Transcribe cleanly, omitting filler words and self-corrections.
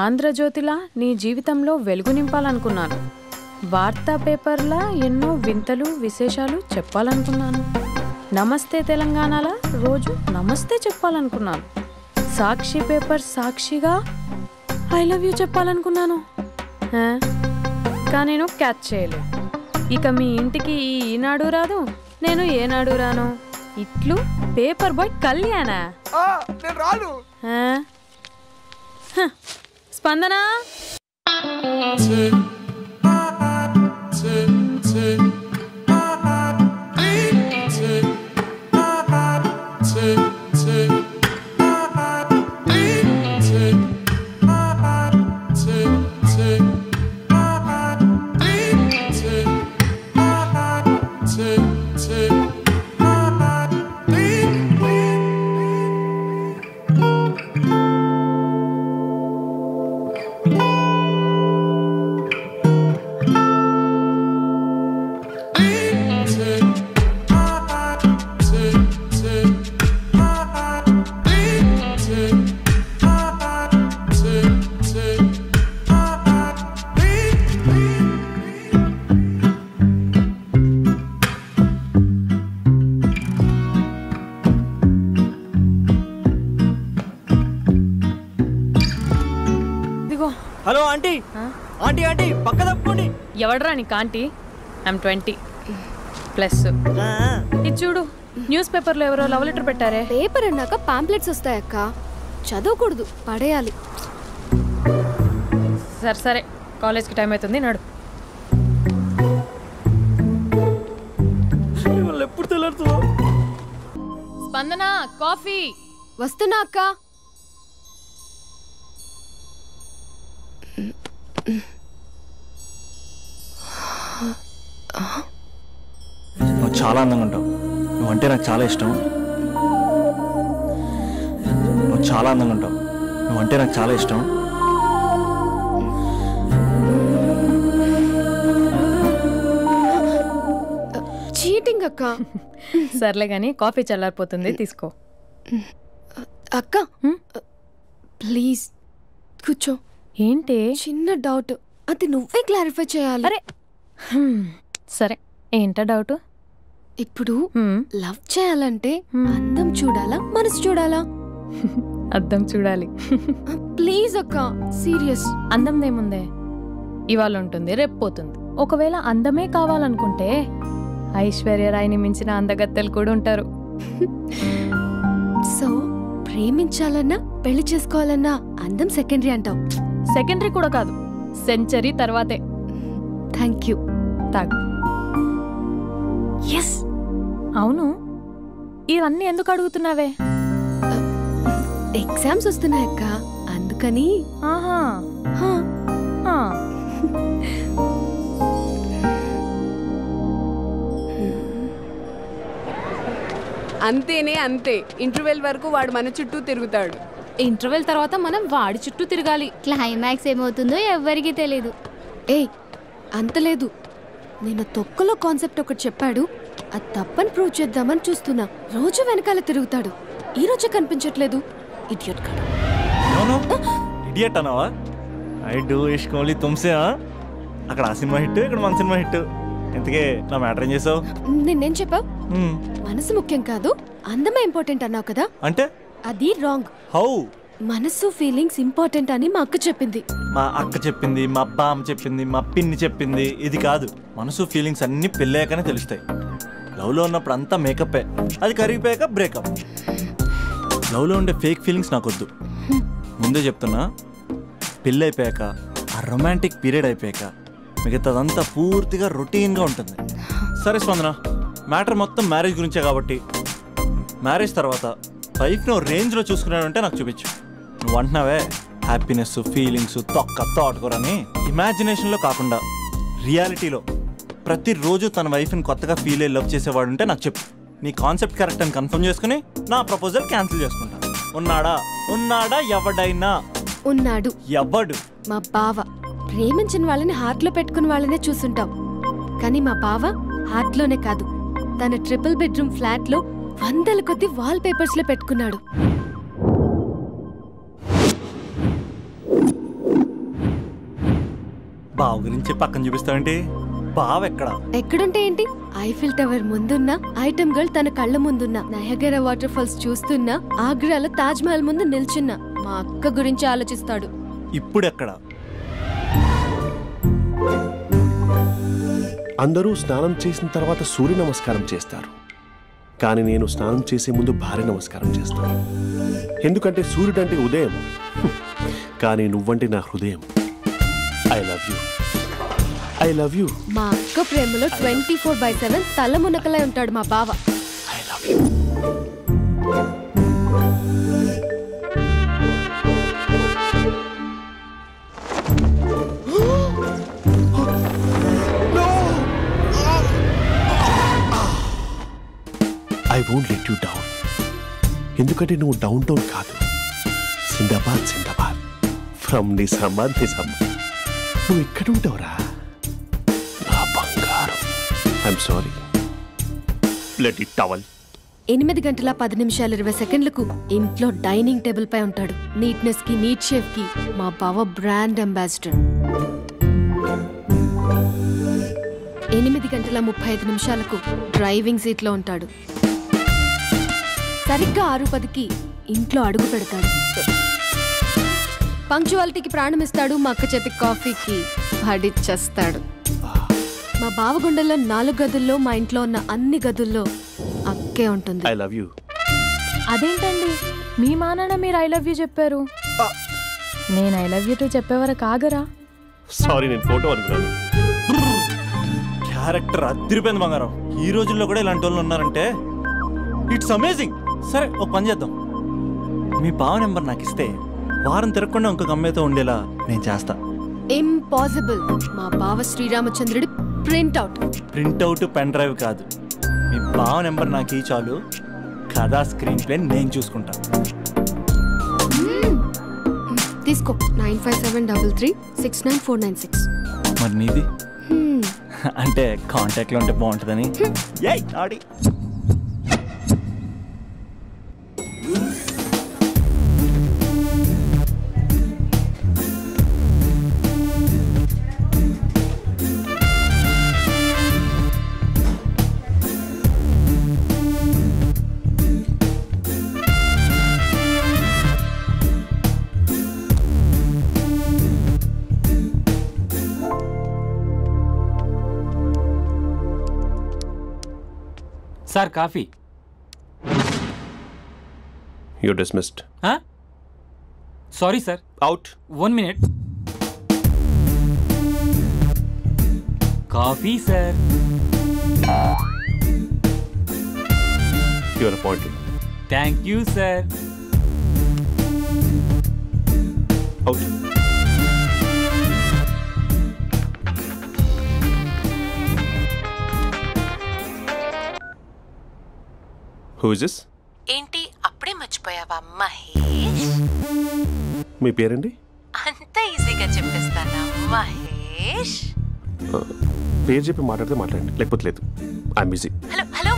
ఆంధ్రజ్యోతిలా నీ జీవితంలో వెలుగు నింపాలనుకున్నాను. వార్తా పేపర్లా ఎన్నో వింతలు విశేషాలు చెప్పాలనుకున్నాను. నమస్తే తెలంగాణలా రోజు నమస్తే చెప్పాలనుకున్నాను. సాక్షి పేపర్ సాక్షిగా ఐ లవ్ యూ చెప్పాలనుకున్నాను. కానీ నేను క్యాచ్ చేయలేదు. ఇక మీ ఇంటికి ఈనాడు రాదు, నేను ఏనాడు రాను. ఇట్లు పేపర్ బాయ్ కళ్యాణా? స్పందన హలో ఆంటీ. ఆంటీ ఆంటీ పక్క తప్పుకోండి. ఎవడరా నీకు ఆంటీ? ఐఎమ్ 20+. ఇది చూడు, న్యూస్ పేపర్లో ఎవరో లవ్ లెటర్ పెట్టారే. పేపర్ అన్నాక పాంప్లెట్స్ వస్తాయక్క, చదవకూడదు, పడేయాలి. సరే సరే, కాలేజ్కి టైం అవుతుంది, నడు. ఎప్పుడు తెల్లారుతుందో. స్పందన కాఫీ. వస్తున్నా అక్క. నువ్వు చాలా అందంగా ఉంటావు. నువ్వంటే నాకు చాలా ఇష్టం. నువ్వు చాలా అందంగా ఉంటావు. నువ్వంటే నాకు చాలా ఇష్టం. చీటింగ్ అక్క. సర్లే గానీ కాఫీ చల్లారిపోతుంది, తీసుకో. అక్క ప్లీజ్ కూర్చో. ఏంటి? చిన్న డౌట్, అది నువ్వే క్లారిఫై చేయాలి. అరే సరే, ఏంటా డౌట్? ఇప్పుడు లవ్ చేయాలంటే అందం చూడాలా, మనసు చూడాలా? అద్దం చూడాలి. ప్లీజ్ అక్క, సీరియస్. అందం ఇవాళ ఉంటుంది, రేపు పోతుంది. ఒకవేళ అందమే కావాలనుకుంటే ఐశ్వర్యరాయ్ని మించిన అందగత్తెలు కూడా ఉంటారు. సో ప్రేమించాలన్నా పెళ్లి చేసుకోవాలన్నా అందం సెకండరీ అంటావు? సెకండరీ కూడా కాదు, సెంచరీ తర్వాతే. Thank you. తాగు. ఎస్. అవును, ఇవన్నీ ఎందుకు అడుగుతున్నావే? ఎగ్జామ్స్ వస్తున్నాయక్క, అందుకని. ఆహా. అంతేనే అంతే. ఇంటర్వెల్ వరకు వాడు మన చుట్టూ తిరుగుతాడు. ఇంటర్వెల్ తర్వాత మనం వాడి చుట్టూ తిరగాలి. క్లైమాక్స్ ఏమవుతుందో ఎవ్వరికీ తెలీదు. ఏయ్ అంతలేదు, నేను తొక్కలో కాన్సెప్ట్ ఒకటి చెప్పాడు, అది తప్పని ప్రూవ్ చేద్దామని చూస్తున్నా. రోజు వెనకాల తిరుగుతాడు, ఈ రోజే కనిపించట్లేదు. ఇడియట్ కాదు. ఇడియట్ అన్నావా? ఐ డూ ఇష్క్ ఓన్లీ తుమ్సే. అక్కడ ఆ సినిమా హిట్, ఇక్కడ మన సినిమా హిట్. ఇంతకే నా మ్యాటర్ ఏం చేసావు? నిన్నేం చెప్పావు? మనసు ముఖ్యం కాదు, అందమే ఇంపార్టెంట్ అన్నావు కదా. అంటే అది రాంగ్. హౌ? మనసు ఫీలింగ్స్ ఇంపార్టెంట్ అని మా అక్క చెప్పింది. మా అక్క చెప్పింది, మా బామ్మ చెప్పింది, మా పిన్ని చెప్పింది. ఇది కాదు, మనసు ఫీలింగ్స్ అన్ని పెళ్ళాకనే తెలుస్తాయి. లవ్లో ఉన్నప్పుడు అంతా మేకప్పే, అది కరిగిపోయాక బ్రేకప్. లవ్లో ఉండే ఫేక్ ఫీలింగ్స్ నాకొద్దు. ముందే చెప్తున్నా, పెళ్ళి అయిపోయాక, ఆ రొమాంటిక్ పీరియడ్ అయిపోయాక మిగతాదంతా పూర్తిగా రొటీన్గా ఉంటుంది. సరే స్పందన, మ్యాటర్ మొత్తం మ్యారేజ్ గురించే కాబట్టి మ్యారేజ్ తర్వాత లైఫ్ను రేంజ్లో చూసుకున్నాడంటే నాకు చూపించు. నువ్వు అంటున్నావే హ్యాపీనెస్, ఫీలింగ్స్, తోటకూరని. ఇమాజినేషన్లో కాకుండా రియాలిటీలో ప్రతిరోజు తన వైఫ్ని కొత్తగా ఫీల్ అయ్యి లవ్ చేసేవాడు ఉంటే నాకు చెప్పు. నీ కాన్సెప్ట్ కరెక్ట్ అని కన్ఫర్మ్ చేసుకుని నా ప్రపోజల్ క్యాన్సిల్ చేసుకుంటా. ఉన్నాడా ఎవడైనా? ఉన్నాడు. ఎవడు? మా బావ. ప్రేమించిన వాళ్ళని హార్ట్లో పెట్టుకున్న వాళ్ళనే చూసుంటాం, కానీ మా బావ హార్ట్లోనే కాదు, తన ట్రిపుల్ బెడ్రూమ్ ఫ్లాట్ లో వందల కొద్ది వాల్ పేపర్స్ లో పెట్టుకున్నాడు. బావ గురించి పక్కన చూపిస్తావేంటి? బావ ఎక్కడుంటే ఏంటి? ఐఫిల్ టవర్ ముందున్న ఐటమ్ గర్ల్ తన కళ్ళ ముందున్న నయగరా వాటర్ ఫాల్స్ చూస్తున్నా ఆగ్రాలో తాజ్ మహల్ ముందు నిల్చున్నా మా అక్క గురించి ఆలోచిస్తాడు. ఇప్పుడెక్కడ? అందరూ స్నానం చేసిన తర్వాత సూర్య నమస్కారం చేస్తారు, కానీ నేను స్నానం చేసే ముందు భార్య నమస్కారం చేస్తాను. ఎందుకంటే సూర్యుడు అంటే ఉదయం, కానీ నువ్వంటే నా హృదయం. I love you, I love you. మా అక్క ప్రేమలో 24/7 తల మునకలై ఉంటాడు మా బావ. I love you. I won't let you down. ఎందుకంటే నువ్వు డౌన్ టౌన్ కాదు, జిందాబాద్ జిందాబాద్ ఫ్రమ్ నిజామాబాద్ నిజామాబాద్. నువ్వు ఇక్కడ ఉంటావురా నా బంగారం. I'm sorry, let it towel. 8 గంటల 10 నిమిషాలు 20 సెకండ్లకు ఇంట్లో డైనింగ్ టేబుల్ పై ఉంటాడు. నీట్నెస్ కి నీట్ షేఫ్ కి మా బావ బ్రాండ్ అంబాసిడర్. 8 గంటల 35 నిమిషాలకు డ్రైవింగ్ సీట్ లో ఉంటాడు. సరిగ్గా 6:10కి ఇంట్లో అడుగు పెడతాడు. పంక్చువాలిటీకి ప్రాణం ఇస్తాడు. మా అక్క చేతి కాఫీకి పడిచ్చేస్తాడు. మా బావ గుండెల్లో 4 గదుల్లో మా ఇంట్లో ఉన్న అన్ని గదుల్లో అక్కే ఉంటుంది. I love you. అదేంటండి మీ మానాన్న మీరు ఐ లవ్ యూ చెప్పారు, నేను ఐ లవ్ యూ టు చెప్పేవరకు ఆగరా? సారీ, నేను ఫోటో అనుకున్నాను. క్యారెక్టర్ అదిరిపోయింది బంగారం. ఈ రోజుల్లో కూడా ఇలాంటి వాళ్ళు ఉన్నారంటే ఇట్స్ అమేజింగ్. సరే, ఒక పని చేద్దాం. మీ బావ నెంబర్ నాకు ఇస్తే వారం తిరగకుండా ఇంకొక అమ్మాయితో ఉండేలా నేను చేస్తా. ఇంపాసిబుల్. మా బావ శ్రీరామచంద్రుడి ప్రింట్అవుట్. ప్రింట్అవుట్ పెన్ డ్రైవ్ కాదు, మీ బావ నెంబర్ నాకు ఈ చాలు. కథా స్క్రీన్ ప్లే నేను చూసుకుంటా. తీసుకో. 9573369496. మరి నీది? అంటే కాంటాక్ట్లో ఉంటే బాగుంటుందని. ఏయ్ ఆడి sir coffee. You're dismissed. Sorry sir. Out. 1 minute. Coffee sir. You are appointed. Thank you sir. Out. Who is this? ఏంటి అప్పుడే మర్చిపోయావా మహేష్? మీ పేరండి? అంత ఈజీగా చెప్పేస్తానా మహేష్? పేరు చెప్పి మాట్లాడితే మాట్లాడండి, లేకపోతే లేదు. I'm busy. Hello hello